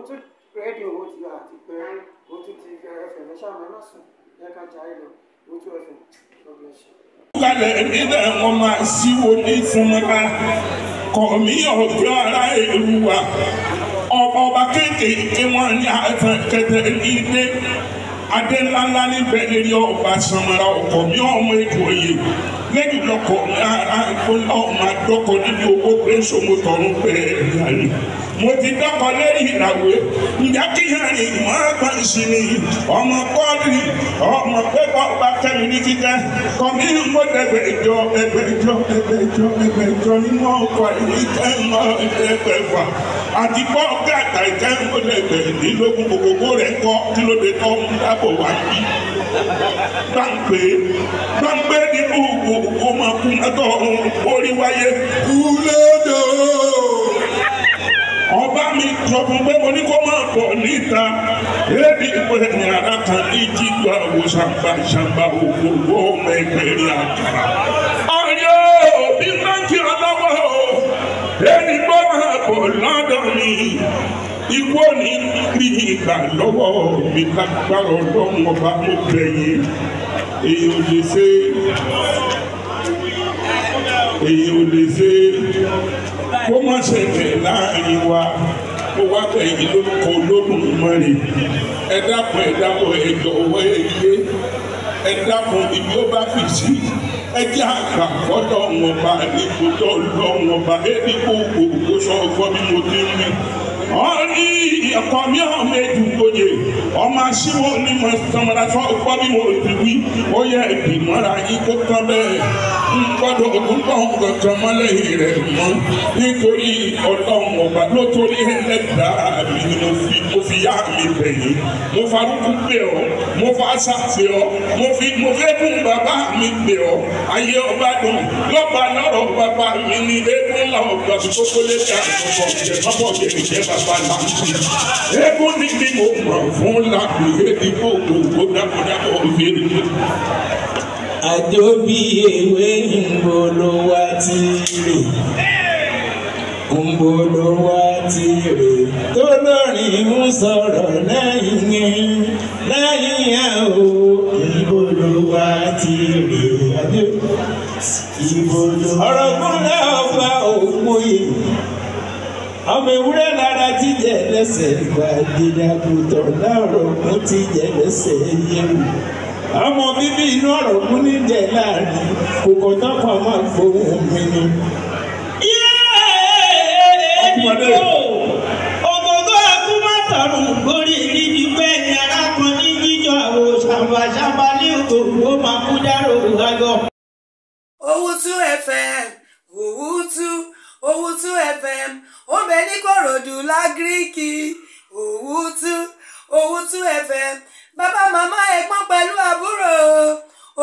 tún rẹ́dí owó ti àti pé ó tún ti ẹ̀fẹ̀ lẹ́sàmẹ́ náà sùn lẹ́ka jáde lọ ó tún ẹ̀fẹ̀ lọ́gbẹ̀ẹ́sì. Kálẹ̀ nílẹ̀ wọn máa ṣíwò ní súnmọ́ra kọ̀mí ọ̀jọ́ ara ìlú wa ọba kéékèèké wọn ní àtàn kẹtẹ ilé adé ńláńlá níbẹ̀ lérí ọba sanmọ́ra ọkọ̀ mi ọmọ ètò òye lẹ́yìn lọ́kọ̀ ọmọ àdọ́kọ̀ níbi owó pé sọmọ tọrún bẹ́ẹ̀ ni mo ti dọ́kọ̀ lérí ìràwé ǹjẹ́ kí yẹn ní ìmọ̀ ẹ̀gbọ́n ìsinmi ọmọ kọ́ọ̀dì ọmọ pépà ọba kẹ́mi ní kíkẹ́ kọ́mí mo dẹ̀gbẹ̀jọ ẹgbẹ̀jọ nínú ọkọ̀ ìkẹ́ mọ́ ẹgbẹ̀fà àti bọ́ gàtà ìkẹ́ mo dẹ̀gbẹ̀dínlógún gbogbo rẹ̀ kọ́ kí ló dé tọ́ ń dábò wá bí gbàǹgbé nínú gbogbo máa kún ẹ̀tọ́ orí wáyé kúlódò ọba mi sọ fún pé mo ní kó máa bọ̀ níta éèdì ìpè ní ara kan ní jíjọ àwòsàn ṣàǹbà òkòwò ọmọ ẹgbẹ̀rin àkàrà. ọ̀yọ́ bí báńkì ọlọ́wọ́ éèdì gbọ́ máa bọ̀ lọ́dọ̀ mi ikú òní rí ìgbà lọ́wọ́ mi lágbára ọlọ́run ọba mo bẹ̀yìn èyí ò lè ṣe kó má ṣẹlẹ̀ láàrin wa kó wá bẹ̀yìn lórúkọ Olódùmarè ẹ dákun ẹ jọ̀wọ́ ẹ dákun ibi ó bá fi sí ẹ jẹ́ àgbà fọ́dọ̀ wọn bá nígbòtọ́ lọ́wọ́n bá ẹni gbogbo sọ fọ́ bí mo ti ń rí ọ̀rí ẹ̀kọ́ mi ọmọ èdùgbòye ọmọ aṣíwọ́ ní mo sọmọdé sọ fọ́ bí mo ti wí ó yẹ ìgbìmọ̀ra yìí kó tán bẹ́ẹ̀ gbọ́dọ̀ ògúnpọ̀ kankan mọ́lẹ́yìn rẹ̀ mọ́ nítorí ọlọ́run ọba lótórí ẹlẹ́dàá mi ni mo fi yá mi bẹ̀yìn mo farúkú pè ọ́ mo fa àṣà pè ọ́ mo fẹ́ fún bàbá mi pè ọ́ ayé ọba dùn lọ́ba lọ́rọ̀ bàbá mi ní eégún ńlá ọ̀gbà kókó lẹ́ka àkọ́kọ́ jẹ bàbá ọ̀jẹ̀ ìjẹ́ bàbá làǹtì eégún ní bí mo mọ̀ fún làbí èdìbò gbogbo dábòdábò òfin àjò bí ewé ńbolo wá ti rè ńbolo wá ti rè tó lórin ń sọ̀rọ̀ lẹ́yìn àwò ńbolo wá ti rè àjò ìbolo. ọ̀rọ̀ kúnlẹ̀ ọba òpóyè ọmọ ewúrẹ́ lára jíjẹ lẹ́sẹ̀ gbàgede láàrọ̀ kún ti jẹ lẹ́sẹ̀ yẹ̀wò ọmọ bíbí inú ọ̀rọ̀ mú níjẹ̀ láàrin kòkò tọ́kọ̀ máa gbóhùn mi ni. ògógó akúmọ̀tọ̀rùn gorí níbi bẹ́ẹ̀ ni arákùnrin ní jíjọ àwò ṣàǹbàṣàǹbà ní òkòwò máa kú dárò àgọ́. Owutu FM Owutu FM ó bẹ ní Kòròdú lágíríkì Owutu FM bàbá màmá ẹ̀gbọ́n pẹ̀lú àbúrò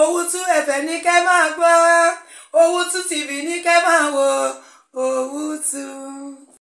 Owutu FM ní kẹ́ máa gbọ́ Owutu TV ní kẹ́ máa wò Owutu.